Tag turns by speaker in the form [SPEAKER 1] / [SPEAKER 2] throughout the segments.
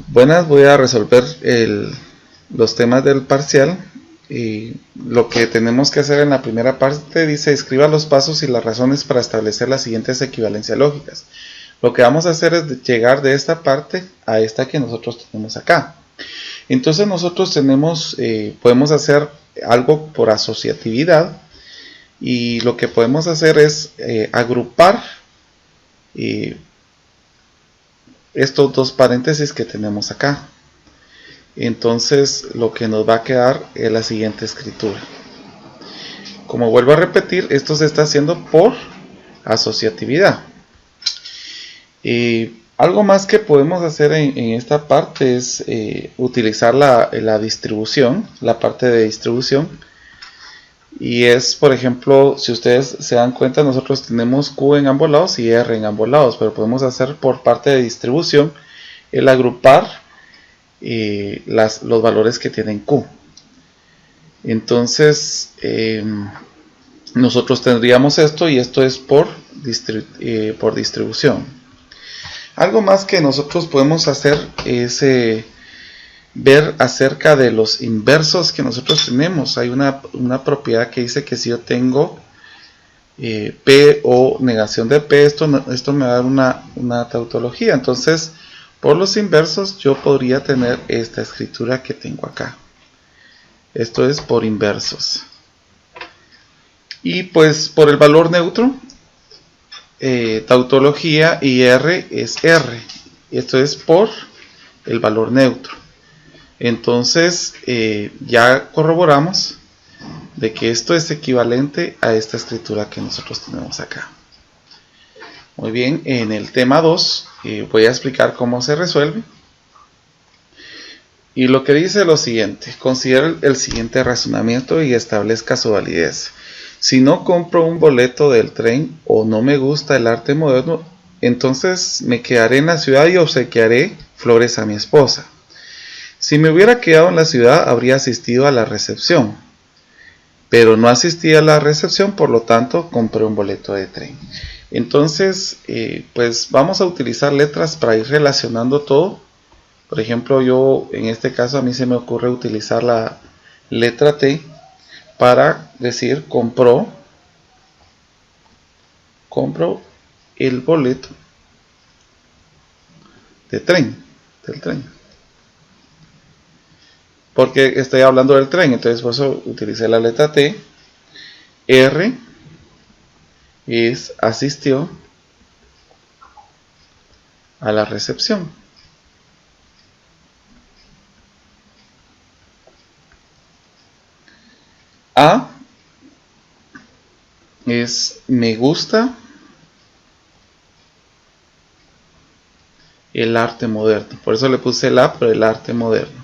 [SPEAKER 1] Buenas, voy a resolver los temas del parcial. Y lo que tenemos que hacer en la primera parte dice: escriba los pasos y las razones para establecer las siguientes equivalencias lógicas. Lo que vamos a hacer es llegar de esta parte a esta que nosotros tenemos acá. Entonces nosotros podemos hacer algo por asociatividad, y lo que podemos hacer es agrupar estos dos paréntesis que tenemos acá. Entonces lo que nos va a quedar es la siguiente escritura. Como vuelvo a repetir, esto se está haciendo por asociatividad. Algo más que podemos hacer en esta parte es utilizar la distribución, la parte de distribución. Y es, por ejemplo, si ustedes se dan cuenta, nosotros tenemos Q en ambos lados y R en ambos lados, pero podemos hacer por parte de distribución el agrupar los valores que tienen Q. Entonces nosotros tendríamos esto, y esto es por distribución. Algo más que nosotros podemos hacer es ver acerca de los inversos que nosotros tenemos. Hay una propiedad que dice que si yo tengo P o negación de P, esto me va a dar una tautología. Entonces, por los inversos yo podría tener esta escritura que tengo acá. Esto es por inversos. Y pues por el valor neutro, tautología, y R es R. Esto es por el valor neutro. Entonces ya corroboramos de que esto es equivalente a esta escritura que nosotros tenemos acá. Muy bien, en el tema 2 voy a explicar cómo se resuelve. Y lo que dice es lo siguiente: considere el siguiente razonamiento y establezca su validez. Si no compro un boleto del tren o no me gusta el arte moderno, entonces me quedaré en la ciudad y obsequiaré flores a mi esposa. Si me hubiera quedado en la ciudad, habría asistido a la recepción, pero no asistí a la recepción, por lo tanto compré un boleto de tren. Entonces pues vamos a utilizar letras para ir relacionando todo. Por ejemplo, yo en este caso a mí se me ocurre utilizar la letra T para decir compro el boleto del tren. Porque estoy hablando del tren, entonces por eso utilicé la letra T. R es asistió a la recepción. A es me gusta el arte moderno. Por eso le puse el A, pero el arte moderno.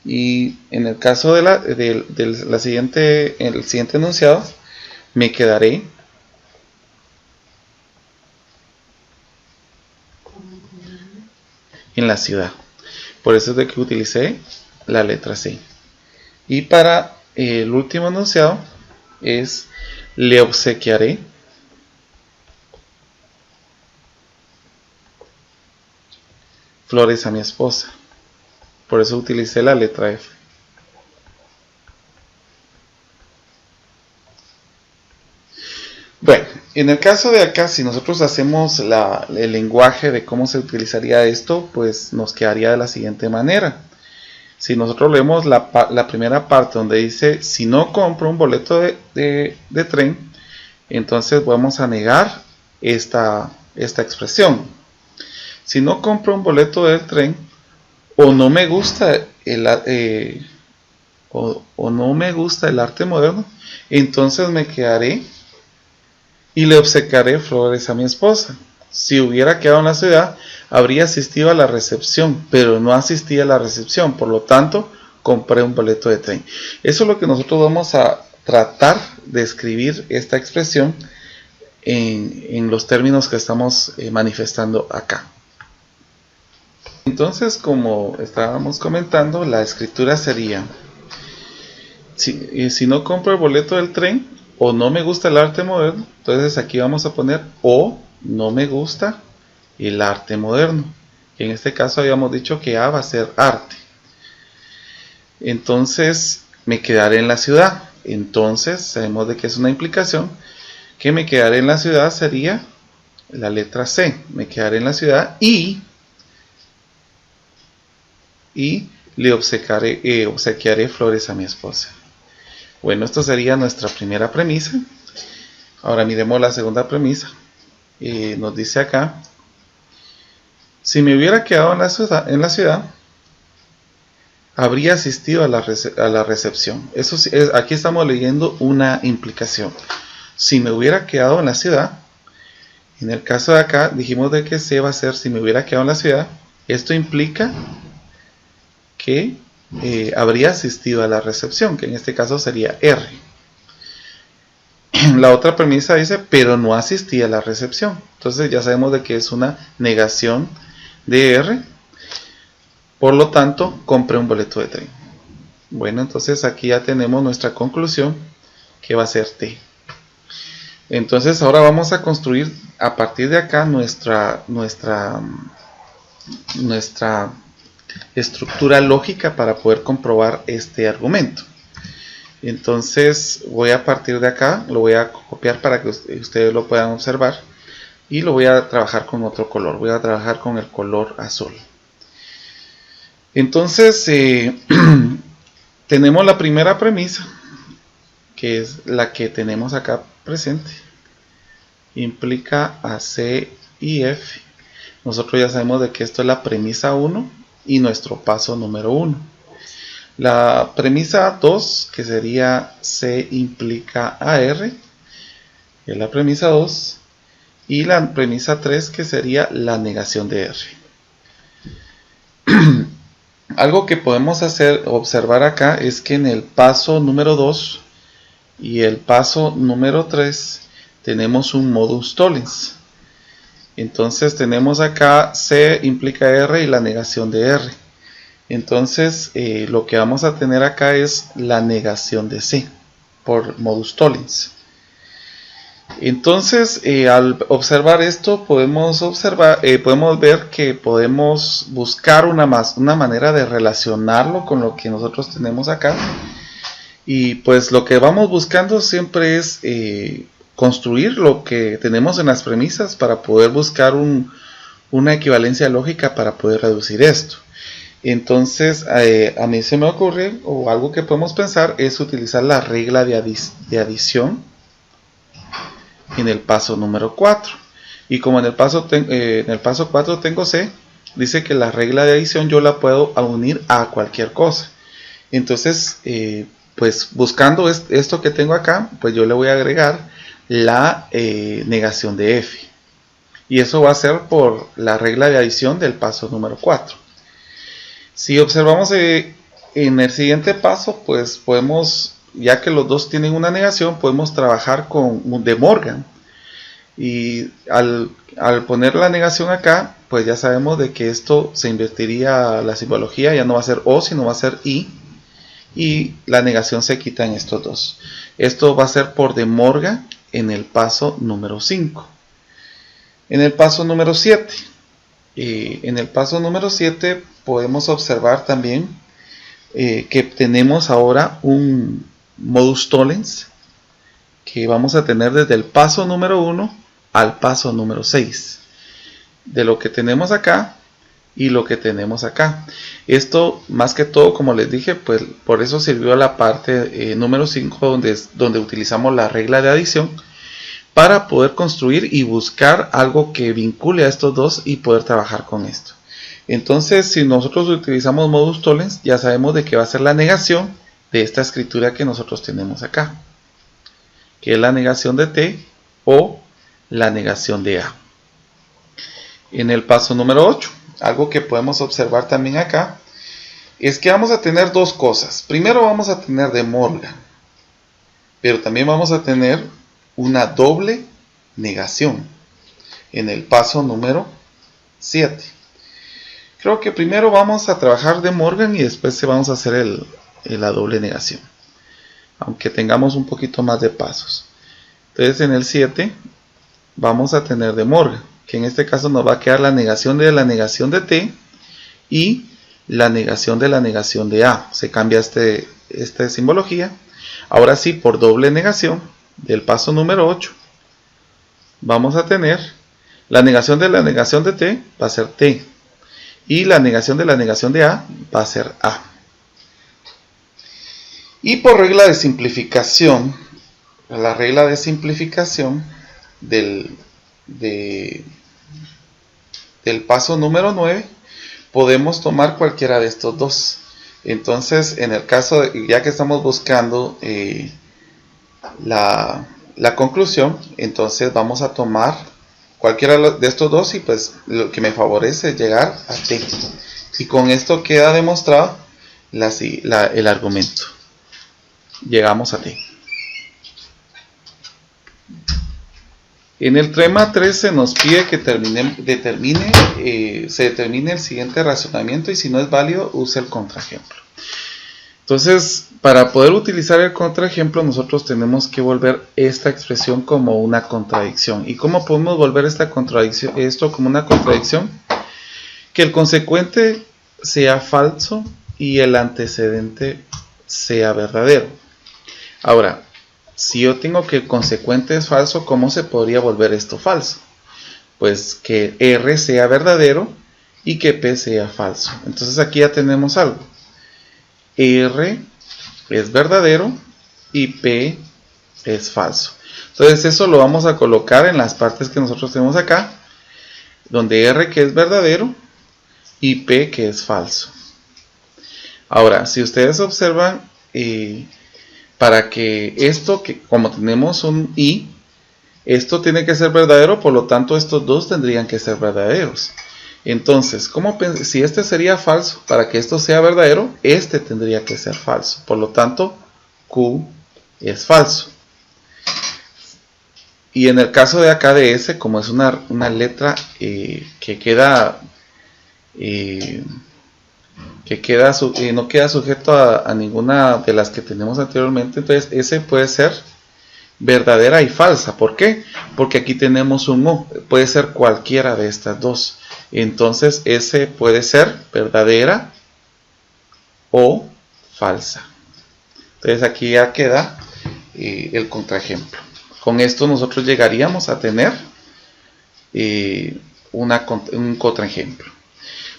[SPEAKER 1] Y en el caso de el siguiente enunciado, me quedaré en la ciudad. Por eso es de que utilicé la letra C. Y para el último enunciado es le obsequiaré flores a mi esposa. Por eso utilicé la letra F. Bueno, en el caso de acá, si nosotros hacemos el lenguaje de cómo se utilizaría esto, pues nos quedaría de la siguiente manera. Si nosotros leemos la primera parte donde dice si no compro un boleto de tren, entonces vamos a negar esta expresión. Si no compro un boleto del tren o no me gusta no me gusta el arte moderno, entonces me quedaré y le obsequiaré flores a mi esposa. Si hubiera quedado en la ciudad, habría asistido a la recepción, pero no asistí a la recepción, por lo tanto compré un boleto de tren. Eso es lo que nosotros vamos a tratar de escribir esta expresión en los términos que estamos manifestando acá. Entonces, como estábamos comentando, la escritura sería: si no compro el boleto del tren o no me gusta el arte moderno, entonces aquí vamos a poner o no me gusta el arte moderno. En este caso habíamos dicho que A va a ser arte. Entonces me quedaré en la ciudad. Entonces sabemos de que es una implicación. Que me quedaré en la ciudad sería la letra C. Me quedaré en la ciudad y le obsequiaré flores a mi esposa. Bueno, esto sería nuestra primera premisa. Ahora miremos la segunda premisa. Nos dice acá: si me hubiera quedado en la ciudad, habría asistido a la recepción. Eso aquí estamos leyendo una implicación. Si me hubiera quedado en la ciudad, en el caso de acá dijimos de que C va a ser si me hubiera quedado en la ciudad. Esto implica que habría asistido a la recepción, que en este caso sería R. La otra premisa dice, pero no asistí a la recepción. Entonces ya sabemos de que es una negación de R. Por lo tanto, compré un boleto de tren. Bueno, entonces aquí ya tenemos nuestra conclusión, que va a ser T. Entonces ahora vamos a construir a partir de acá nuestra estructura lógica para poder comprobar este argumento. Entonces voy a partir de acá, lo voy a copiar para que ustedes lo puedan observar, y lo voy a trabajar con otro color. Voy a trabajar con el color azul. Entonces tenemos la primera premisa, que es la que tenemos acá presente. Implica a C y F. Nosotros ya sabemos de que esto es la premisa 1 y nuestro paso número 1. La premisa 2, que sería C implica a R, es la premisa 2. Y la premisa 3, que sería la negación de R. Algo que podemos observar acá es que en el paso número 2 y el paso número 3 tenemos un modus tollens. Entonces tenemos acá C implica R y la negación de R. Entonces lo que vamos a tener acá es la negación de C por modus tollens. Entonces al observar esto podemos ver que podemos buscar una manera de relacionarlo con lo que nosotros tenemos acá. Y pues lo que vamos buscando siempre es construir lo que tenemos en las premisas para poder buscar una equivalencia lógica para poder reducir esto. Entonces a mí se me ocurre, o algo que podemos pensar, es utilizar la regla de adición en el paso número 4. Y como en el paso 4 tengo C, dice que la regla de adición yo la puedo unir a cualquier cosa. Entonces pues buscando esto que tengo acá, pues yo le voy a agregar la negación de F. Y eso va a ser por la regla de adición del paso número 4. Si observamos en el siguiente paso, pues podemos, ya que los dos tienen una negación, podemos trabajar con De Morgan. Y al poner la negación acá, pues ya sabemos de que esto se invertiría la simbología, ya no va a ser O, sino va a ser I. Y la negación se quita en estos dos. Esto va a ser por De Morgan en el paso número 5. En el paso número 7. En el paso número 7 podemos observar también que tenemos ahora un modus tollens que vamos a tener desde el paso número 1 al paso número 6. De lo que tenemos acá y lo que tenemos acá. Esto más que todo, como les dije, pues por eso sirvió la parte número 5 donde utilizamos la regla de adición para poder construir y buscar algo que vincule a estos dos y poder trabajar con esto. Entonces si nosotros utilizamos modus tollens, ya sabemos de que va a ser la negación de esta escritura que nosotros tenemos acá, que es la negación de T o la negación de A. En el paso número 8, algo que podemos observar también acá es que vamos a tener dos cosas. Primero vamos a tener De Morgan, pero también vamos a tener una doble negación en el paso número 7. Creo que primero vamos a trabajar De Morgan y después vamos a hacer la doble negación, aunque tengamos un poquito más de pasos. Entonces en el 7 vamos a tener De Morgan. que en este caso nos va a quedar la negación de T y la negación de A. Se cambia esta simbología. Ahora sí, por doble negación del paso número 8, vamos a tener la negación de T va a ser T y la negación de A va a ser A. Y por regla de simplificación, la regla de simplificación del paso número 9, podemos tomar cualquiera de estos dos. Entonces, en el caso, ya que estamos buscando la conclusión, entonces vamos a tomar cualquiera de estos dos y pues lo que me favorece es llegar a T. Y con esto queda demostrado el argumento. Llegamos a T. En el tema 3 se nos pide que se determine el siguiente razonamiento y si no es válido, use el contraejemplo. Entonces, para poder utilizar el contraejemplo, nosotros tenemos que volver esta expresión como una contradicción. ¿Y cómo podemos volver esto como una contradicción? Que el consecuente sea falso y el antecedente sea verdadero. Ahora, si yo tengo que el consecuente es falso, ¿cómo se podría volver esto falso? Pues que R sea verdadero y que P sea falso. Entonces aquí ya tenemos algo. R es verdadero y P es falso. Entonces eso lo vamos a colocar en las partes que nosotros tenemos acá, donde R que es verdadero y P que es falso. Ahora, si ustedes observan, para que esto, como tenemos un I, esto tiene que ser verdadero, por lo tanto estos dos tendrían que ser verdaderos. Entonces, si este sería falso, para que esto sea verdadero, este tendría que ser falso. Por lo tanto, Q es falso. Y en el caso de acá de S, como es una letra que no queda sujeto a ninguna de las que tenemos anteriormente, entonces S puede ser verdadera y falsa. ¿Por qué? Porque aquí tenemos un O, puede ser cualquiera de estas dos. Entonces S puede ser verdadera o falsa. Entonces aquí ya queda el contraejemplo. Con esto nosotros llegaríamos a tener un contraejemplo.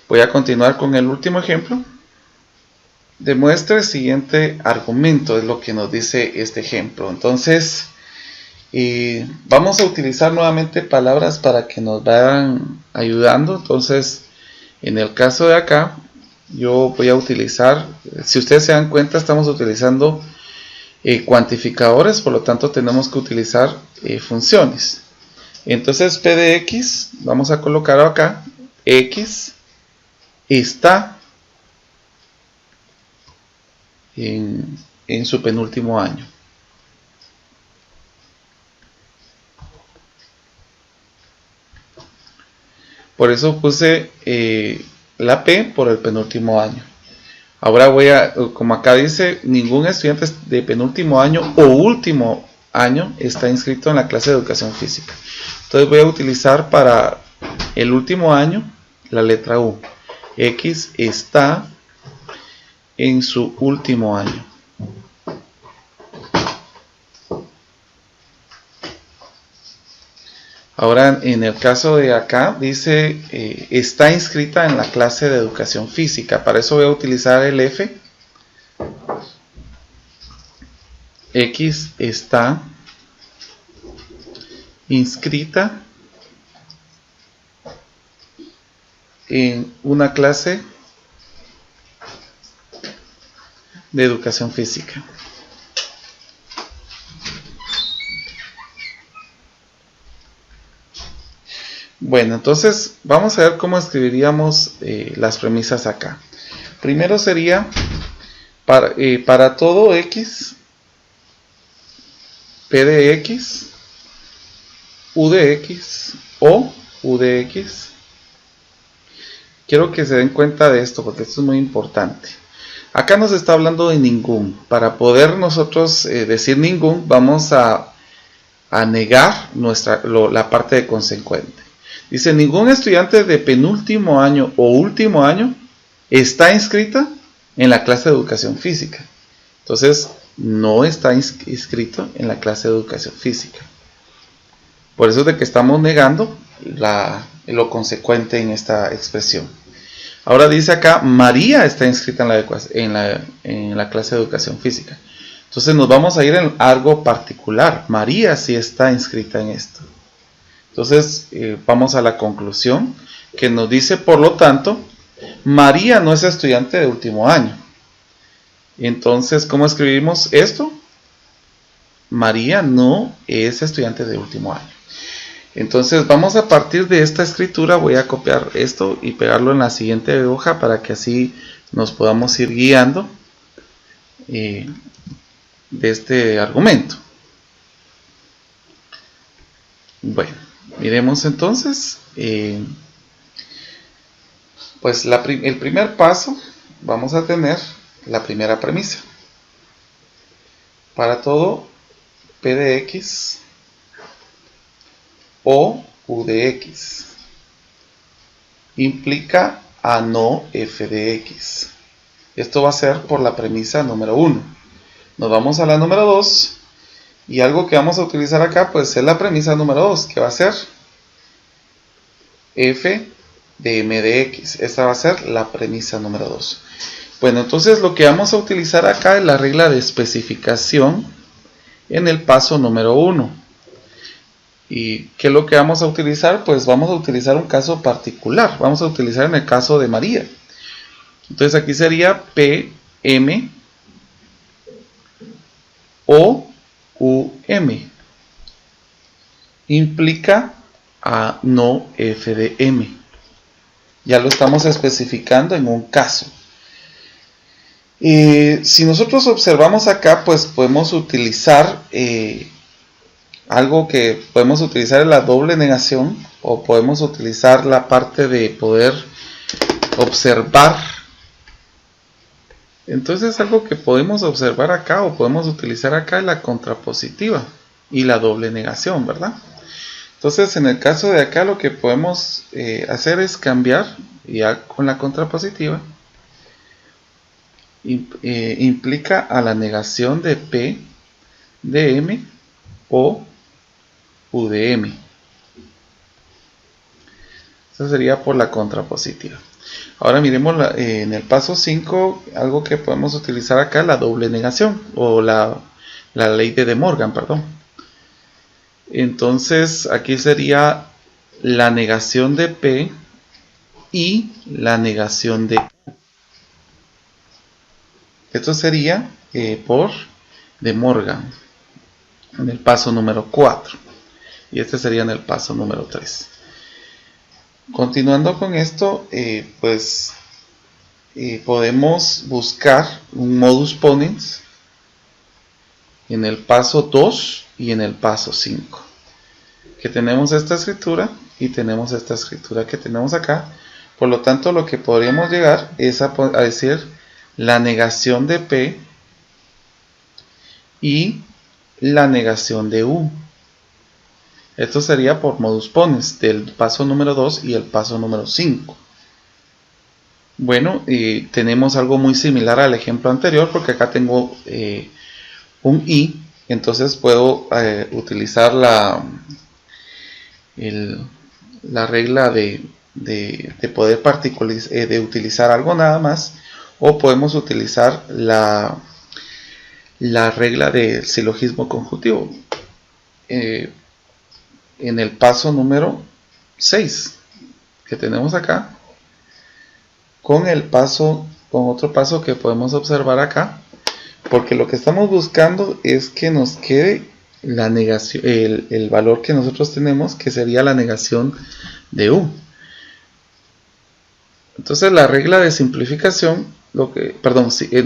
[SPEAKER 1] Voy a continuar con el último ejemplo. Demuestre el siguiente argumento, es lo que nos dice este ejemplo. Entonces, vamos a utilizar nuevamente palabras para que nos vayan ayudando. Entonces, en el caso de acá, yo voy a utilizar, si ustedes se dan cuenta, estamos utilizando cuantificadores, por lo tanto tenemos que utilizar funciones. Entonces, P de X, vamos a colocar acá, X está en su penúltimo año. Por eso puse la P por el penúltimo año. Ahora como acá dice, ningún estudiante de penúltimo año o último año está inscrito en la clase de educación física. Entonces voy a utilizar para el último año la letra U. X está en su último año. Ahora, en el caso de acá, dice está inscrita en la clase de educación física. Para eso voy a utilizar el F. X está inscrita en una clase de educación física. Bueno, entonces vamos a ver cómo escribiríamos las premisas acá. Primero sería para todo X, P de X, U de X o U de X. Quiero que se den cuenta de esto porque esto es muy importante. Acá nos está hablando de ningún. Para poder nosotros decir ningún, vamos a negar la parte de consecuente. Dice, ningún estudiante de penúltimo año o último año está inscrita en la clase de educación física. Entonces, no está inscrito en la clase de educación física. Por eso es de que estamos negando lo consecuente en esta expresión. Ahora dice acá, María está inscrita en la clase de educación física. Entonces nos vamos a ir en algo particular. María sí está inscrita en esto. Entonces vamos a la conclusión que nos dice, por lo tanto, María no es estudiante de último año. Entonces, ¿cómo escribimos esto? María no es estudiante de último año. Entonces vamos a partir de esta escritura, voy a copiar esto y pegarlo en la siguiente hoja para que así nos podamos ir guiando de este argumento. Bueno, miremos entonces, pues el primer paso, vamos a tener la primera premisa. Para todo P de X o U de X implica a no F de X. Esto va a ser por la premisa número 1. Nos vamos a la número 2 y algo que vamos a utilizar acá pues es la premisa número 2, que va a ser F de M de X. Esta va a ser la premisa número 2. Bueno, entonces lo que vamos a utilizar acá es la regla de especificación en el paso número 1. ¿Y qué es lo que vamos a utilizar? Pues vamos a utilizar un caso particular. Vamos a utilizar en el caso de María. Entonces aquí sería PM o UM. Implica a no F de M. Ya lo estamos especificando en un caso. Si nosotros observamos acá, pues podemos utilizar algo que podemos utilizar en la doble negación, o podemos utilizar la parte de poder observar. Entonces algo que podemos observar acá o podemos utilizar acá es la contrapositiva y la doble negación, ¿verdad? Entonces en el caso de acá lo que podemos hacer es cambiar ya con la contrapositiva. Implica a la negación de P de M o U de M. Eso sería por la contrapositiva. Ahora miremos en el paso 5, algo que podemos utilizar acá, la doble negación o la ley de Morgan, perdón. Entonces aquí sería la negación de P y la negación de Q. Esto sería por De Morgan en el paso número 4 y este sería en el paso número 3. Continuando con esto, podemos buscar un modus ponens en el paso 2 y en el paso 5. Que tenemos esta escritura y tenemos esta escritura que tenemos acá. Por lo tanto, lo que podríamos llegar es a decir la negación de P y la negación de U. Esto sería por modus ponens del paso número 2 y el paso número 5. Bueno, tenemos algo muy similar al ejemplo anterior porque acá tengo un I. Entonces puedo utilizar la regla de poder de utilizar algo nada más, o podemos utilizar la regla del silogismo conjuntivo en el paso número 6 que tenemos acá, con otro paso que podemos observar acá, porque lo que estamos buscando es que nos quede la negación, el valor que nosotros tenemos, que sería la negación de U. Entonces la regla de simplificación,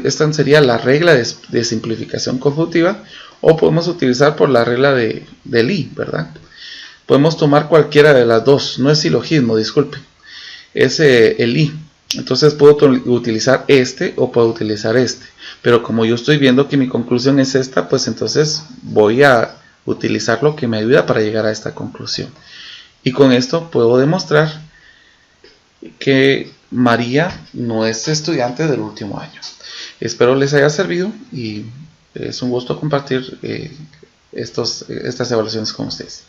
[SPEAKER 1] esta sería la regla de simplificación conjuntiva, o podemos utilizar por la regla del I, ¿verdad? Podemos tomar cualquiera de las dos, no es silogismo, disculpen, es el I. Entonces puedo utilizar este o puedo utilizar este, pero como yo estoy viendo que mi conclusión es esta, pues entonces voy a utilizar lo que me ayuda para llegar a esta conclusión. Y con esto puedo demostrar que María no es estudiante del último año. Espero les haya servido y es un gusto compartir estas evaluaciones con ustedes.